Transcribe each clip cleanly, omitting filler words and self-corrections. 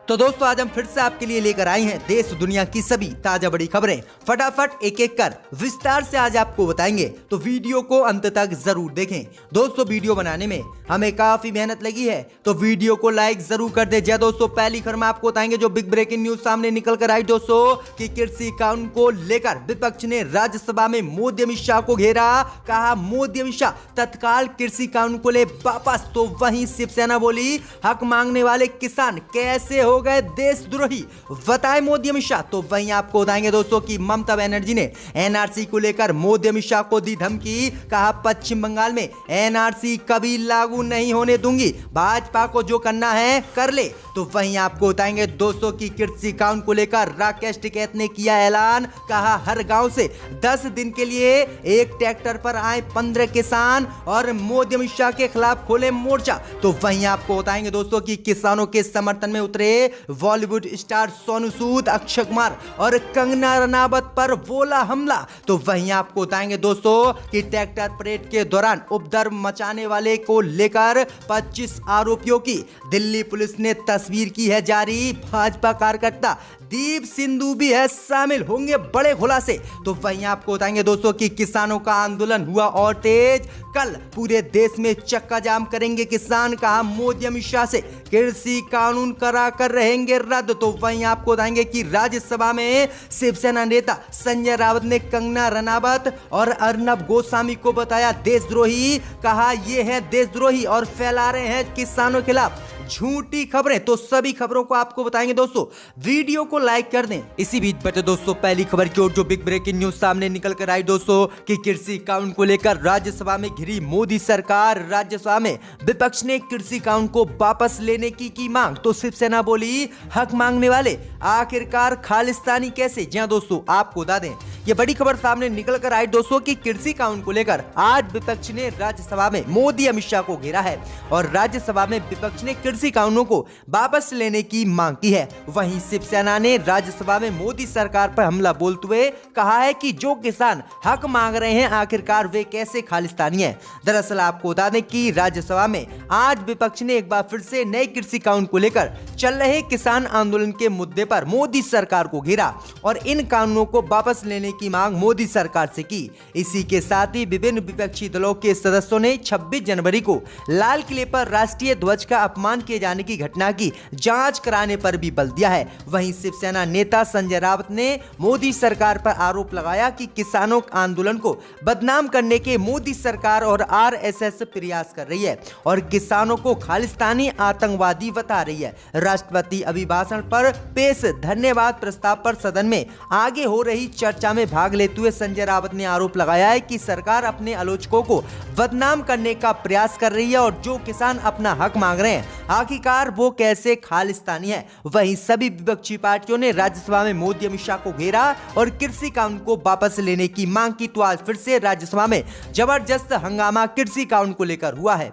तो दोस्तों आज हम फिर से आपके लिए लेकर आए हैं देश दुनिया की सभी ताजा बड़ी खबरें। फटाफट एक एक कर विस्तार से आज आपको बताएंगे, तो वीडियो को अंत तक जरूर देखें। दोस्तों वीडियो बनाने में हमें काफी मेहनत लगी है, तो वीडियो को लाइक जरूर कर दे। जय दोस्तों, पहली खबर में आपको बताएंगे जो बिग ब्रेकिंग न्यूज सामने निकल कर आई दोस्तों कि कृषि कानून को लेकर विपक्ष ने राज्यसभा में मोदी अमित शाह को घेरा। कहा मोदी अमित शाह तत्काल कृषि कानून को ले वापस। तो वहीं शिवसेना बोली हक मांगने वाले किसान कैसे हो गए देशद्रोही, बताए मोदी अमित शाह। तो वहीं आपको बताएंगे दोस्तों कि ममता बनर्जी ने एनआरसी को लेकर मोदी अमित शाह को दी धमकी। कहा पश्चिम बंगाल में एनआरसी कभी लागू नहीं होने दूंगी, भाजपा को जो करना है कर ले। तो वहीं आपको बताएंगे दोस्तों की कृषि कानून को लेकर राकेश टिकैत ने किया ऐलान। कहा हर गांव से 10 दिन के लिए एक ट्रैक्टर पर आए 15 किसान और मोदी अमित शाह के खिलाफ खोले मोर्चा। तो वहीं आपको बताएंगे दोस्तों की किसानों के समर्थन में उतरे बॉलीवुड स्टार सोनू सूद, अक्षय कुमार और कंगना रनावत पर बोला हमला। तो वहीं आपको बताएंगे दोस्तों कि ट्रैक्टर परेड के दौरान उपद्रव मचाने वाले को लेकर 25 आरोपियों की दिल्ली पुलिस ने तस्वीर की है जारी। भाजपा कार्यकर्ता दीप सिंधु भी है शामिल, होंगे बड़े खुलासे। तो वहीं आपको बताएंगे दोस्तों कि किसानों का आंदोलन हुआ और तेज। कल पूरे देश में चक्का जाम करेंगे किसान। कहा मोदी अमित शाह से कृषि कानून करा कर रहेंगे रद्द। तो वहीं आपको बताएंगे कि राज्यसभा में शिवसेना नेता संजय राउत ने कंगना रनावत और अर्नब गोस्वामी को बताया देशद्रोही। कहा ये है देशद्रोही और फैला रहे हैं किसानों के खिलाफ झूठी खबरें। तो सभी खबरों को आपको बताएंगे दोस्तों, वीडियो को लाइक कर दें। इसी बीच बचे दोस्तों पहली खबर की ओर जो बिग ब्रेकिंग न्यूज सामने निकल कर आई दोस्तों कि कृषि कानून को लेकर राज्यसभा में घिरी मोदी सरकार। राज्यसभा में विपक्ष ने कृषि कानून को वापस लेने की मांग। तो शिवसेना बोली हक मांगने वाले आखिरकार खालिस्तानी कैसे। जी दोस्तों आपको बता दें ये बड़ी खबर सामने निकल कर आई दोस्तों कि कृषि कानून को लेकर आज विपक्ष ने राज्यसभा में मोदी अमित शाह को घेरा है और राज्यसभा में विपक्ष ने कृषि कानूनों को वापस लेने की मांग की है। वहीं शिवसेना ने राज्यसभा में मोदी सरकार पर हमला बोलते हुए कहा है कि जो किसान हक मांग रहे हैं आखिरकार वे कैसे खालिस्तानी हैं। दरअसल आपको बता दें कि राज्यसभा में आज विपक्ष ने एक बार फिर से नए कृषि कानून को लेकर चल रहे किसान आंदोलन के मुद्दे पर मोदी सरकार को घेरा और इन कानूनों को वापस लेने की मांग मोदी सरकार से की। इसी के साथ ही विभिन्न विपक्षी दलों के सदस्यों ने 26 जनवरी को लाल किले पर राष्ट्रीय ध्वज का अपमान किए जाने की घटना की जांच कराने पर भी बल दिया है। वहीं शिवसेना नेता संजय राउत ने मोदी सरकार पर आरोप लगाया कि किसानों आंदोलन को बदनाम करने के मोदी सरकार और आरएसएस प्रयास कर रही है और किसानों को खालिस्तानी आतंकवादी बता रही है। राष्ट्रपति अभिभाषण पर पेश धन्यवाद प्रस्ताव पर सदन में आगे हो रही चर्चा में भाग लेते हुए संजय राउत ने आरोप लगाया है कि सरकार अपने आलोचकों को बदनाम करने का प्रयास कर रही है और जो किसान अपना हक मांग रहे हैं आखिरकार वो कैसे खालिस्तानी है। वहीं सभी विपक्षी पार्टियों ने राज्यसभा में मोदी अमित शाह को घेरा और कृषि कानून को वापस लेने की मांग की। तो आज फिर से राज्यसभा में जबरदस्त हंगामा कृषि कानून को लेकर हुआ है।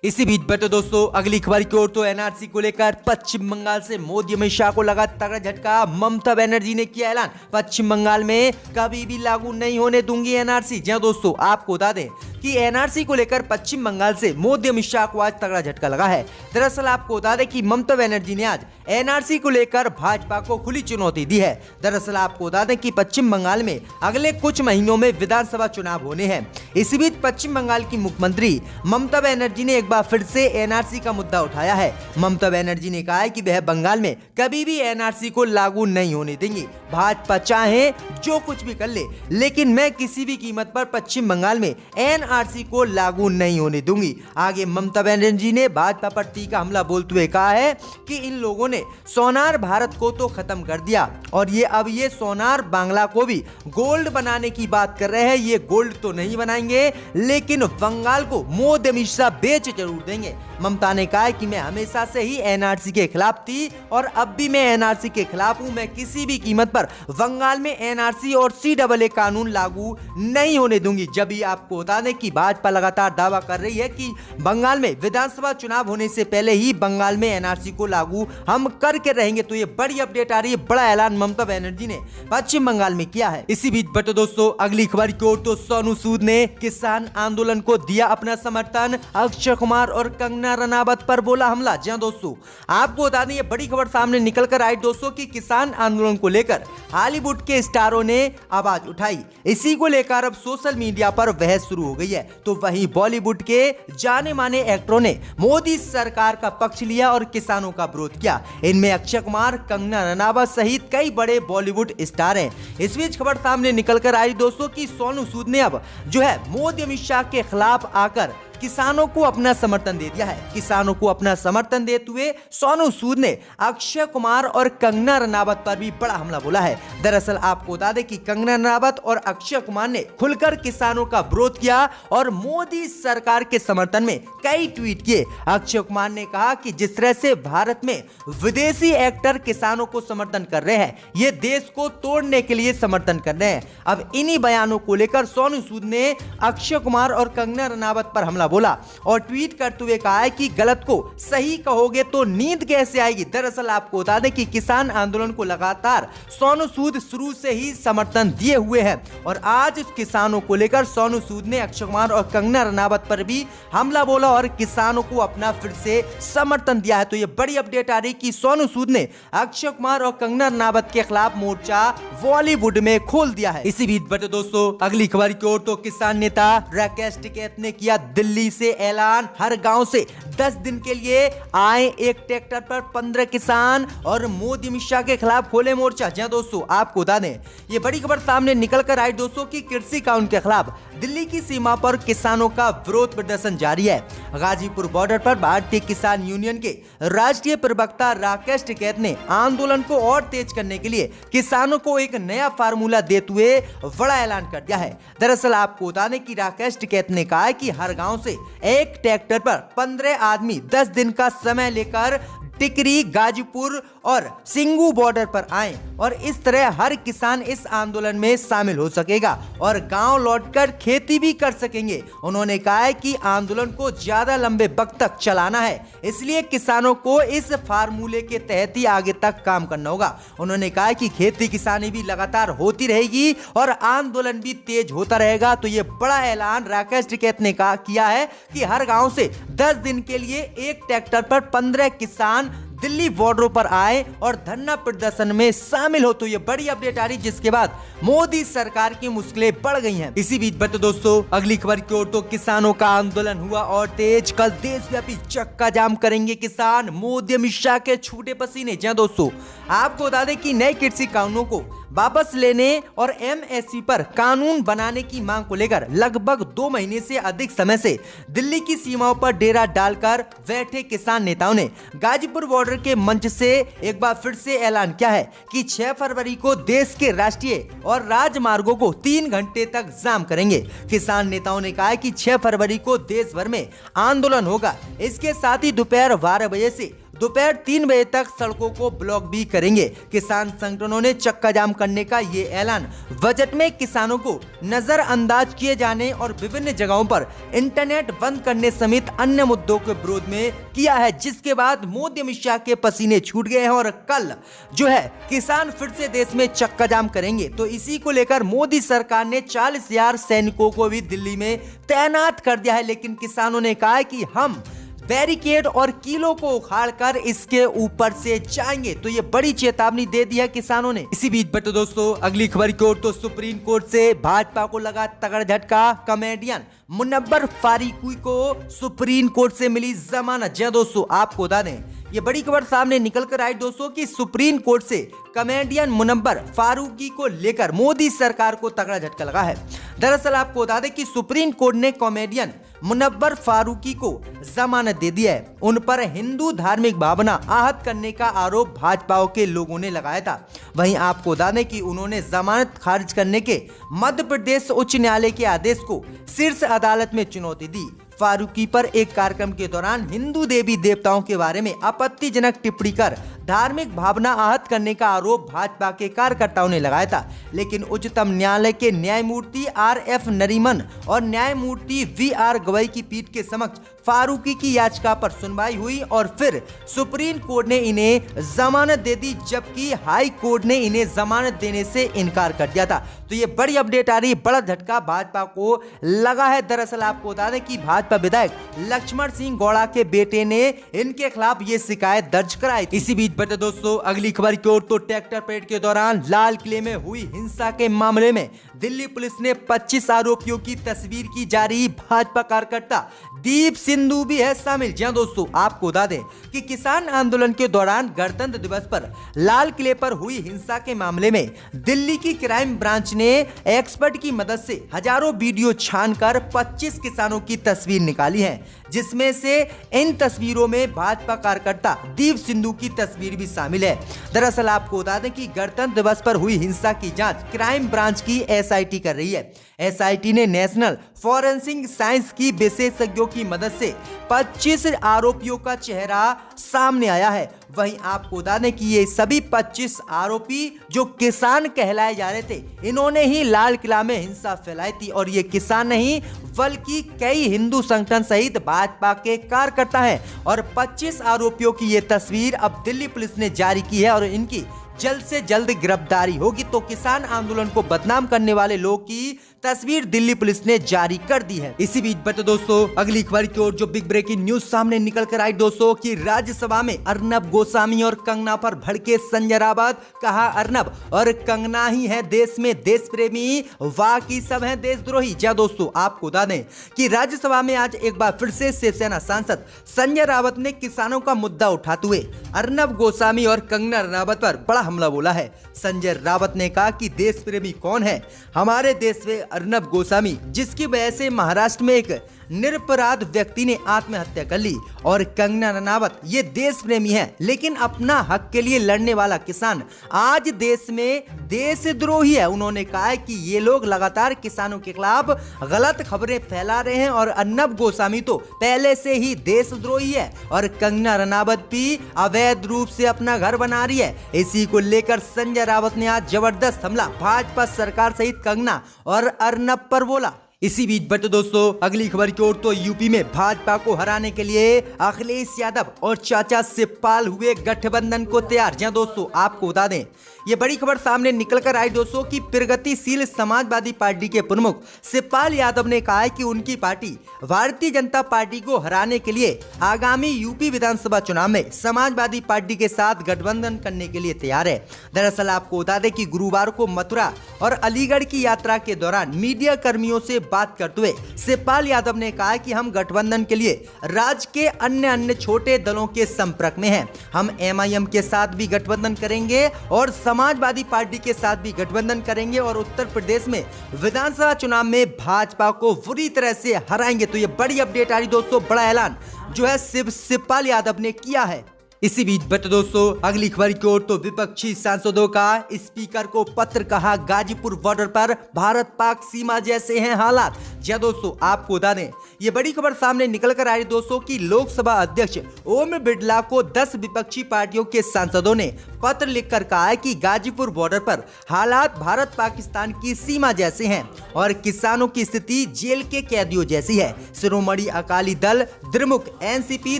इसी बीच बटे दोस्तों अगली खबर की ओर तो एनआरसी को लेकर पश्चिम बंगाल से मोदी अमित शाह को लगा तगड़ा झटका। ममता बनर्जी ने किया ऐलान पश्चिम बंगाल में कभी भी लागू नहीं होने दूंगी एनआरसी। जी दोस्तों आपको बता दें कि एनआरसी को लेकर पश्चिम बंगाल से मोदी अमित शाह को आज तगड़ा झटका लगा है। दरअसल आपको बता दें कि ममता बनर्जी ने आज एनआरसी को लेकर भाजपा को खुली चुनौती दी है। दरअसल आपको बता दें कि पश्चिम बंगाल में अगले कुछ महीनों में विधानसभा चुनाव होने हैं। इसी बीच पश्चिम बंगाल की मुख्यमंत्री ममता बनर्जी ने एक बार फिर से एनआरसी का मुद्दा उठाया है। ममता बनर्जी ने कहा है कि वह बंगाल में कभी भी एनआरसी को लागू नहीं होने देंगी। भाजपा चाहे जो कुछ भी कर ले, लेकिन मैं किसी भी कीमत पर पश्चिम बंगाल में एनआरसी को लागू नहीं होने दूंगी। आगे ममता बनर्जी ने भाजपा पर तीखा हमला बोलते हुए कहा है कि इन लोगों ने सोनार भारत को तो खत्म कर दिया और अब ये सोनार बांग्ला को भी गोल्ड बनाने की बात कर रहे हैं। ये गोल्ड तो नहीं बनाएंगे, लेकिन बंगाल को मोदी अमित शाह बेच जरूर देंगे। ममता ने कहा कि मैं हमेशा से ही एनआरसी के खिलाफ थी और अब भी मैं एनआरसी के खिलाफ हूं। मैं किसी भी कीमत पर बंगाल में एनआरसी और सीएए कानून लागू नहीं होने दूंगी। जब भी आपको बता दें कि कि भाजपा लगातार दावा कर रही है कि बंगाल में विधानसभा चुनाव होने से पहले ही बंगाल में एनआरसी को लागू हम करके रहेंगे। तो ये बड़ी अपडेट आ रही है, बड़ा ऐलान ममता बनर्जी ने पश्चिम बंगाल में किया है। इसी बीच बटे दोस्तों अगली खबर की ओर, तो सोनू सूद ने किसान आंदोलन को दिया अपना समर्थन, अक्षय कुमार और कंगना रनावत पर बोला हमला। जी हां दोस्तों, आपको बता दें ये बड़ी खबर सामने निकल कर आई दोस्तों कि किसान आंदोलन को लेकर हॉलीवुड के स्टारों ने आवाज उठाई। इसी को लेकर अब सोशल मीडिया पर बहस शुरू हो गई है। तो वहीं बॉलीवुड के जाने माने एक्टरों ने मोदी सरकार का पक्ष लिया और किसानों का विरोध किया। इनमें अक्षय कुमार, कंगना रनावत सहित कई बड़े बॉलीवुड स्टार हैं। इस बीच खबर सामने निकल कर आई दोस्तों कि सोनू सूद ने अब जो है मोदी अमित शाह के खिलाफ आकर किसानों को अपना समर्थन दे दिया है। किसानों को अपना समर्थन देते हुए सोनू सूद ने अक्षय कुमार और कंगना रनावत पर भी बड़ा हमला बोला है। दरअसल आपको बता दें कि कंगना रनावत और अक्षय कुमार ने खुलकर किसानों का विरोध किया और मोदी सरकार के समर्थन में कई ट्वीट किए। अक्षय कुमार ने कहा कि जिस तरह से भारत में विदेशी एक्टर किसानों को समर्थन कर रहे हैं, ये देश को तोड़ने के लिए समर्थन कर रहे हैं। अब इन्हीं बयानों को लेकर सोनू सूद ने अक्षय कुमार और कंगना रनावत पर हमला बोला और ट्वीट करते हुए कहा है कि गलत को सही कहोगे तो नींद कैसे आएगी। दरअसल आपको बता दें कि किसान आंदोलन को लगातार सोनू सूद शुरू से ही समर्थन दिए हुए हैं और आज इस किसानों को लेकर सोनू सूद ने अक्षय कुमार और कंगना रनावत पर भी हमला बोला और किसानों को अपना फिर से समर्थन दिया है। तो ये बड़ी अपडेट आ रही कि सोनू सूद ने अक्षय कुमार और कंगना रनावत के खिलाफ मोर्चा बॉलीवुड में खोल दिया है। इसी बीच बटे दोस्तों अगली खबर की ओर, तो किसान नेता राकेश टिकैत ने किया दिल्ली से ऐलान, हर गांव से 10 दिन के लिए आए एक ट्रैक्टर पर 15 किसान और मोदी अमित शाह के खिलाफ खोले मोर्चा। जी दोस्तों, आपको बता दें ये बड़ी खबर सामने निकल कर आई दोस्तों कि कृषि कानून के खिलाफ दिल्ली की सीमा पर किसानों का विरोध प्रदर्शन जारी है। गाजीपुर बॉर्डर पर भारतीय किसान यूनियन के राष्ट्रीय प्रवक्ता राकेश टिकैत ने आंदोलन को और तेज करने के लिए किसानों को एक नया फार्मूला देते हुए बड़ा ऐलान कर दिया है। दरअसल आपको बता दें कि राकेश टिकैत ने कहा है कि हर गांव से एक ट्रैक्टर पर 15 आदमी 10 दिन का समय लेकर टिकरी, गाजीपुर और सिंगू बॉर्डर पर आए और इस तरह हर किसान इस आंदोलन में शामिल हो सकेगा और गांव लौटकर खेती भी कर सकेंगे। उन्होंने कहा है कि आंदोलन को ज्यादा लंबे वक्त तक चलाना है, इसलिए किसानों को इस फार्मूले के तहत ही आगे तक काम करना होगा। उन्होंने कहा कि खेती किसानी भी लगातार होती रहेगी और आंदोलन भी तेज होता रहेगा। तो ये बड़ा ऐलान राकेश टिकैत ने किया है कि हर गांव से 10 दिन के लिए एक ट्रैक्टर पर 15 किसान दिल्ली बॉर्डरों पर आए और धरना प्रदर्शन में शामिल हो। तो ये बड़ी अपडेट आ रही जिसके बाद मोदी सरकार की मुश्किलें बढ़ गई हैं। इसी बीच बटे दोस्तों अगली खबर की ओर, तो किसानों का आंदोलन हुआ और तेज, कल देशव्यापी चक्का जाम करेंगे किसान, मोदी अमित शाह के छूटे पसीने। जी दोस्तों, आपको बता दें कि नए कृषि कानूनों को वापस लेने और एमएसपी पर कानून बनाने की मांग को लेकर लगभग 2 महीने से अधिक समय से दिल्ली की सीमाओं पर डेरा डालकर बैठे किसान नेताओं ने गाजीपुर बॉर्डर के मंच से एक बार फिर से ऐलान किया है कि 6 फरवरी को देश के राष्ट्रीय और राजमार्गों को 3 घंटे तक जाम करेंगे। किसान नेताओं ने कहा है कि 6 फरवरी को देश भर में आंदोलन होगा। इसके साथ ही दोपहर 12 बजे से दोपहर 3 बजे तक सड़कों को ब्लॉक भी करेंगे। किसान संगठनों ने चक्का जाम करने का ये ऐलान बजट में किसानों को नजरअंदाज किए जाने और विभिन्न जगहों पर इंटरनेट बंद करने समेत अन्य मुद्दों के विरोध में किया है, जिसके बाद मोदी अमित शाह के पसीने छूट गए हैं और कल जो है किसान फिर से देश में चक्का जाम करेंगे। तो इसी को लेकर मोदी सरकार ने 40,000 सैनिकों को भी दिल्ली में तैनात कर दिया है, लेकिन किसानों ने कहा है कि हम बैरिकेड और कीलों को उखाड़कर इसके ऊपर से जाएंगे। तो ये बड़ी चेतावनी दे दी है किसानों ने। इसी बीच बटे दोस्तों अगली खबर की ओर, तो सुप्रीम कोर्ट से भाजपा को लगा तगड़ा झटका, कॉमेडियन मुनव्वर फारूकी को सुप्रीम कोर्ट से मिली जमानत। जी दोस्तों, आपको बता दें ये बड़ी खबर सामने निकल कर आई दोस्तों कि सुप्रीम कोर्ट से कॉमेडियन मुनव्वर फारूकी को लेकर मोदी सरकार को तगड़ा झटका लगा है। दरअसल आपको बता दें कि सुप्रीम कोर्ट ने कॉमेडियन मुनव्वर फारूकी को जमानत दे दी है। उन पर हिंदू धार्मिक भावना आहत करने का आरोप भाजपा के लोगों ने लगाया था। वहीं आपको बता दें कि उन्होंने जमानत खारिज करने के मध्य प्रदेश उच्च न्यायालय के आदेश को शीर्ष अदालत में चुनौती दी। फारूकी पर एक कार्यक्रम के दौरान हिंदू देवी देवताओं के बारे में आपत्तिजनक टिप्पणी कर धार्मिक भावना आहत करने का आरोप भाजपा के कार्यकर्ताओं ने लगाया था, लेकिन उच्चतम न्यायालय के न्यायमूर्ति RF नरीमन और न्यायमूर्ति VR गवई की पीठ के समक्ष फारूकी की याचिका पर सुनवाई हुई और फिर सुप्रीम कोर्ट ने इन्हें जमानत दे दी, जबकि हाई कोर्ट ने इन्हें जमानत देने से इनकार कर दिया था। तो ये बड़ी अपडेट आ रही है, बड़ा झटका भाजपा को लगा है। दरअसल आपको बता दें कि भाजपा विधायक लक्ष्मण सिंह गौड़ा के बेटे ने इनके खिलाफ ये शिकायत दर्ज कराई थी। इसी बीच बढ़ते दोस्तों अगली खबर की ओर, तो ट्रैक्टर परेड के दौरान लाल किले में हुई हिंसा के मामले में दिल्ली पुलिस ने 25 आरोपियों की तस्वीर की जारी। भाजपा कार्यकर्ता दीप सिंधु भी है शामिल। जी दोस्तों, आपको बता दें कि किसान आंदोलन के दौरान गणतंत्र दिवस पर लाल किले पर हुई हिंसा के मामले में दिल्ली की क्राइम ब्रांच ने एक्सपर्ट की मदद से हजारों वीडियो छानकर 25 किसानों की तस्वीर निकाली है, जिसमें से इन तस्वीरों में भाजपा कार्यकर्ता दीप सिंधु की तस्वीर भी शामिल है। दरअसल आपको बता दें कि गणतंत्र दिवस पर हुई हिंसा की जांच क्राइम ब्रांच की SIT कर रही है। SIT ने नेशनल फॉरेंसिक साइंस की विशेषज्ञों की मदद से 25 आरोपियों का चेहरा सामने आया है। वहीं आपको बता दें कि ये सभी 25 आरोपी जो किसान कहलाए जा रहे थे, इन्होंने ही लाल किला में हिंसा फैलाई थी। और ये किसान नहीं बल्कि कई हिंदू संगठन सहित भाजपा के कार्यकर्ता हैं। और 25 आरोपियों की ये तस्वीर अब दिल्ली पुलिस ने जारी की है और इनकी जल्द से जल्द गिरफ्तारी होगी। तो किसान आंदोलन को बदनाम करने वाले लोग की तस्वीर दिल्ली पुलिस ने जारी कर दी है। इसी बीच बढ़ते दोस्तों अगली खबर की ओर, जो बिग ब्रेकिंग न्यूज सामने निकल कर आई दोस्तों कि राज्यसभा में अर्नब गोस्वामी और कंगना पर भड़के संजय रावत। कहा अर्नब और कंगना ही है देश में देश प्रेमी, बाकी सब है देशद्रोही। जी दोस्तों, आपको बता दें कि राज्यसभा में आज एक बार फिर से शिवसेना सांसद संजय रावत ने किसानों का मुद्दा उठाते हुए अर्नब गोस्वामी और कंगना रनावत पर बड़ा हमला बोला है। संजय रावत ने कहा कि देश प्रेमी कौन है? हमारे देश में अर्नब गोस्वामी, जिसकी वजह से महाराष्ट्र में एक निरपराध व्यक्ति ने आत्महत्या कर ली, और कंगना रनावत ये देश प्रेमी है लेकिन अपना हक के लिए लड़ने वाला किसान आज देश में देशद्रोही है। उन्होंने कहा है कि ये लोग लगातार किसानों के खिलाफ गलत खबरें फैला रहे हैं और अर्नब गोस्वामी तो पहले से ही देशद्रोही है और कंगना रनावत भी अवैध रूप से अपना घर बना रही है। इसी को लेकर संजय रावत ने आज जबरदस्त हमला भाजपा सरकार सहित कंगना और अर्नब पर बोला। इसी बीच बढ़ते दोस्तों अगली खबर की ओर, तो यूपी में भाजपा को हराने के लिए अखिलेश यादव और चाचा शिवपाल हुए गठबंधन को तैयार। जी दोस्तों, आपको बता दें ये बड़ी खबर सामने निकल कर आई दोस्तों कि प्रगतिशील समाजवादी पार्टी के प्रमुख शिवपाल यादव ने कहा है कि उनकी पार्टी भारतीय जनता पार्टी को हराने के लिए आगामी यूपी विधानसभा चुनाव में समाजवादी पार्टी के साथ गठबंधन करने के लिए तैयार है। दरअसल आपको बता दें कि गुरुवार को मथुरा और अलीगढ़ की यात्रा के दौरान मीडिया कर्मियों से बात करते हुए शिवपाल यादव ने कहा कि हम गठबंधन के लिए राज्य के अन्य छोटे दलों के संपर्क में हैं। हम MIM के साथ भी गठबंधन करेंगे और समाजवादी पार्टी के साथ भी गठबंधन करेंगे और उत्तर प्रदेश में विधानसभा चुनाव में भाजपा को बुरी तरह से हराएंगे। तो ये बड़ी अपडेट आ रही दोस्तों, बड़ा ऐलान जो है शिवपाल यादव ने किया है। इसी बीच बढ़ते दोस्तों अगली खबर की ओर, तो विपक्षी सांसदों का स्पीकर को पत्र। कहा गाजीपुर बॉर्डर पर भारत पाक सीमा जैसे हैं हालात। जी दोस्तों, आपको बता दें ये बड़ी खबर सामने निकल कर आई दोस्तों कि लोकसभा अध्यक्ष ओम बिरला को 10 विपक्षी पार्टियों के सांसदों ने पत्र लिखकर कहा है कि गाजीपुर बॉर्डर पर हालात भारत पाकिस्तान की सीमा जैसे हैं और किसानों की स्थिति जेल के कैदियों जैसी है। शिरोमणि अकाली दल, द्रमुक, NCP,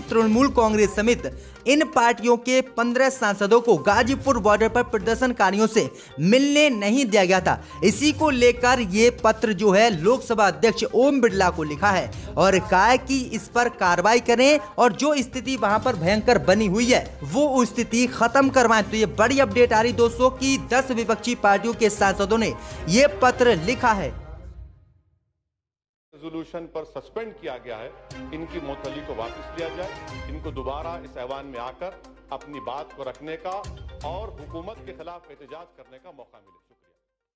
तृणमूल कांग्रेस समेत इन पार्टियों के 15 सांसदों को गाजीपुर बॉर्डर पर प्रदर्शनकारियों से मिलने नहीं दिया गया था। इसी को लेकर ये पत्र जो है लोकसभा अध्यक्ष ओम बिरला को लिखा है और कहा है कि इस पर कार्रवाई करें और जो स्थिति वहां पर भयंकर बनी हुई है वो स्थिति खत्म करवाएं। तो ये बड़ी अपडेट आ रही दोस्तों कि 10 विपक्षी पार्टियों के सांसदों ने ये पत्र लिखा है। रेजोल्यूशन पर सस्पेंड किया गया है, इनकी मुअत्तली को वापस लिया जाए, इनको दोबारा इस ऐवान में आकर अपनी बात को रखने का और हुकूमत के खिलाफ एहतजाज करने का मौका मिले।